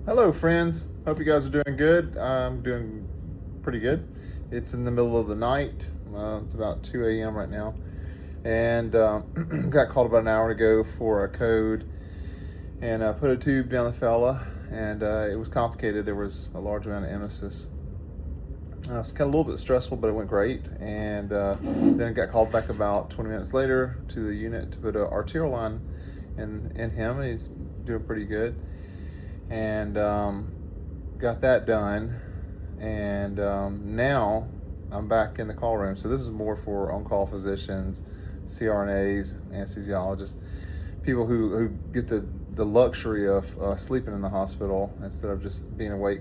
Hello, friends. Hope you guys are doing good. I'm doing pretty good. It's in the middle of the night. It's about 2 a.m. right now. And got called about an hour ago for a code and put a tube down the fella. And it was complicated. There was a large amount of emesis. It was kind of a little bit stressful, but it went great. And then got called back about 20 minutes later to the unit to put an arterial line in him. And he's doing pretty good. And got that done, and now I'm back in the call room. So this is more for on-call physicians, CRNAs, anesthesiologists, people who get the luxury of sleeping in the hospital instead of just being awake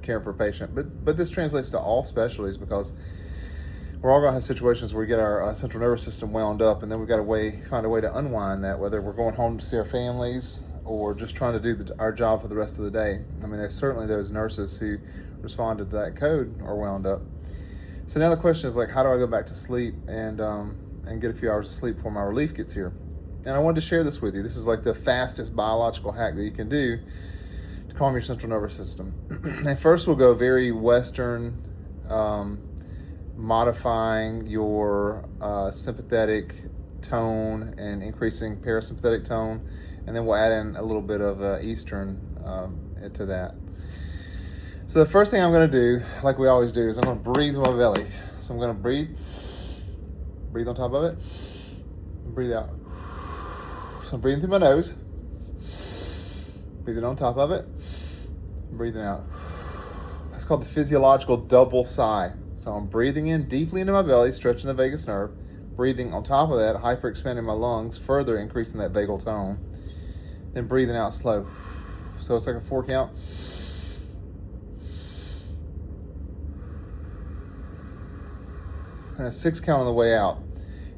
caring for a patient. But this translates to all specialties, because we're all going to have situations where we get our central nervous system wound up, and then we've got to find a way to unwind that, whether we're going home to see our families or just trying to do our job for the rest of the day. I mean, there's certainly those nurses who responded to that code are wound up. So now the question is, like, how do I go back to sleep and get a few hours of sleep before my relief gets here? And I wanted to share this with you. This is like the fastest biological hack that you can do to calm your central nervous system. And first we'll go very Western, modifying your sympathetic tone and increasing parasympathetic tone, and then we'll add in a little bit of Eastern to that. So the first thing I'm going to do, like we always do, is I'm going to breathe with my belly. So I'm going to breathe on top of it, and breathe out. So I'm breathing through my nose, breathing on top of it, and breathing out. That's called the physiological double sigh. So I'm breathing in deeply into my belly, stretching the vagus nerve, breathing on top of that, hyper expanding my lungs, further increasing that vagal tone, then breathing out slow. So it's like a 4 count. And a 6 count on the way out.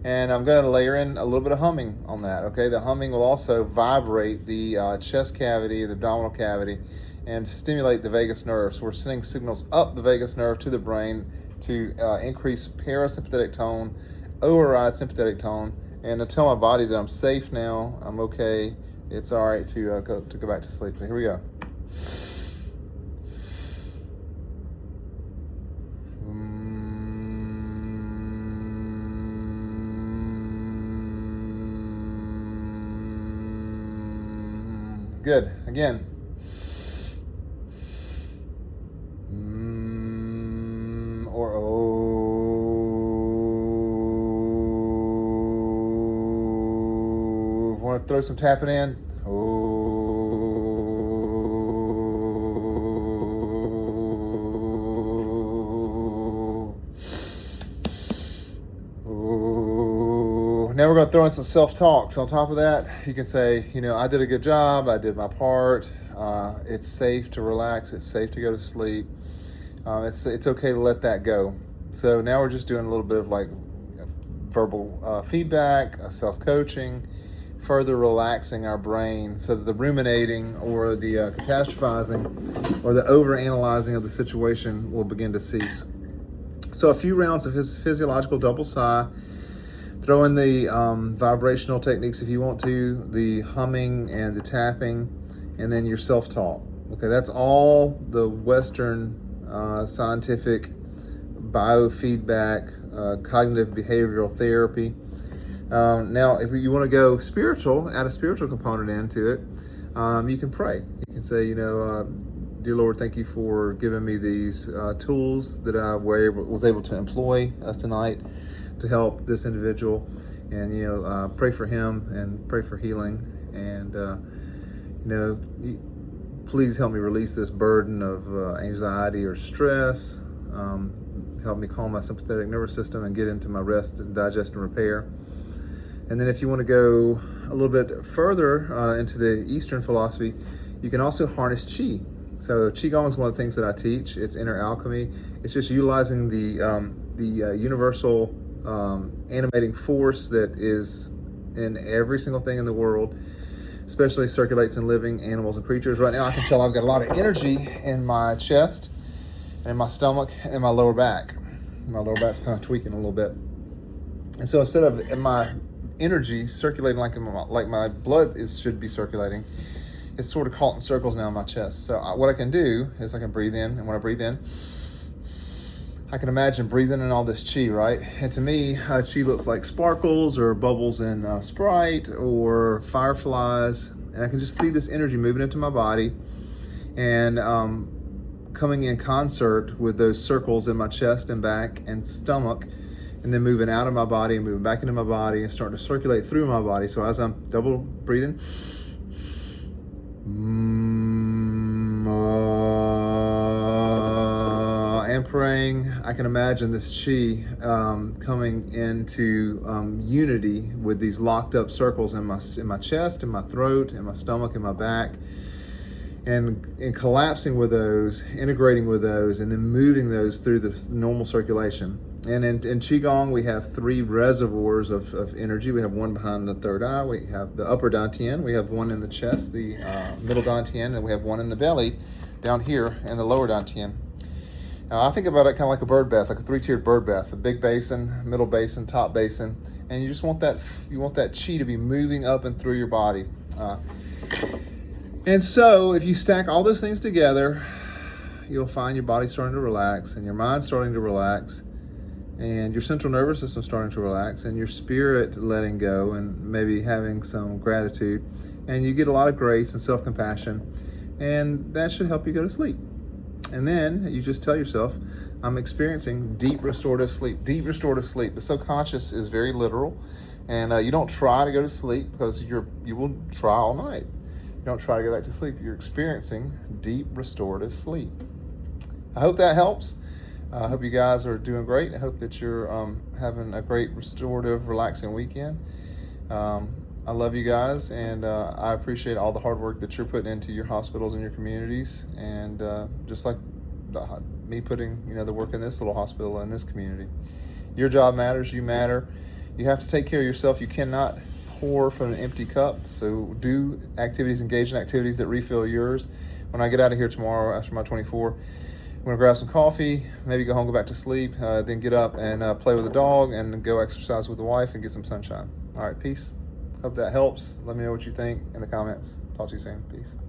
And I'm going to layer in a little bit of humming on that, okay? The humming will also vibrate the chest cavity, the abdominal cavity, and stimulate the vagus nerve. So we're sending signals up the vagus nerve to the brain to increase parasympathetic tone, override sympathetic tone, and to tell my body that I'm safe now, I'm okay, it's all right to go back to sleep. So here we go. Good. Again. Or oh. Want to throw some tapping in? Now we're going to throw in some self-talk. So on top of that, you can say, I did a good job. I did my part. It's safe to relax. It's safe to go to sleep. It's okay to let that go. So now we're just doing a little bit of like verbal feedback, self-coaching, further relaxing our brain so that the ruminating or the catastrophizing or the over-analyzing of the situation will begin to cease. So a few rounds of his physiological double sigh. Throw in the vibrational techniques if you want to, the humming and the tapping, and then your self-talk. Okay, that's all the Western scientific biofeedback, cognitive behavioral therapy. Now, if you want to go spiritual, add a spiritual component into it, you can pray. You can say, Dear Lord, thank you for giving me these tools that I was able to employ tonight to help this individual, and pray for him and pray for healing, and please help me release this burden of anxiety or stress. Help me calm my sympathetic nervous system and get into my rest and digest and repair. And then if you want to go a little bit further into the Eastern philosophy, you can also harness qi. So qigong is one of the things that I teach. It's inner alchemy. It's just utilizing the universal animating force that is in every single thing in the world, especially circulates in living animals and creatures. Right now I can tell I've got a lot of energy in my chest and in my stomach and in my lower back. My lower back's kind of tweaking a little bit. And so instead of my energy circulating like my blood should be circulating, it's sort of caught in circles now in my chest. So what I can do is I can breathe in, and when I breathe in, I can imagine breathing in all this chi, right? And to me, chi looks like sparkles or bubbles in Sprite or fireflies, and I can just see this energy moving into my body and coming in concert with those circles in my chest and back and stomach, and then moving out of my body and moving back into my body and starting to circulate through my body. So as I'm double breathing, and praying, I can imagine this chi coming into unity with these locked up circles in my chest, in my throat, in my stomach, in my back, and collapsing with those, integrating with those, and then moving those through the normal circulation. And in Qigong, we have 3 reservoirs of energy. We have one behind the third eye. We have the upper dantian. We have one in the chest, the middle dantian, and we have one in the belly down here in the lower dantian. Now, I think about it kind of like a bird bath, like a 3-tiered bird bath: a big basin, middle basin, top basin, and you just want that chi to be moving up and through your body. And so, if you stack all those things together, you'll find your body starting to relax, and your mind starting to relax, and your central nervous system starting to relax, and your spirit letting go, and maybe having some gratitude, and you get a lot of grace and self-compassion, and that should help you go to sleep. And then you just tell yourself, I'm experiencing deep restorative sleep. Deep restorative sleep. The subconscious is very literal, and you don't try to go to sleep, because you will try all night. You don't try to go back to sleep. You're experiencing deep restorative sleep. I hope that helps. I hope you guys are doing great. I hope that you're having a great restorative, relaxing weekend. I love you guys, and I appreciate all the hard work that you're putting into your hospitals and your communities, and just like me putting the work in this little hospital and this community. Your job matters. You matter. You have to take care of yourself. You cannot pour from an empty cup. So do activities, engage in activities that refill yours. When I get out of here tomorrow after my 24, I'm going to grab some coffee, maybe go home, go back to sleep, then get up and play with the dog and go exercise with the wife and get some sunshine. All right, peace. Hope that helps. Let me know what you think in the comments. Talk to you soon. Peace.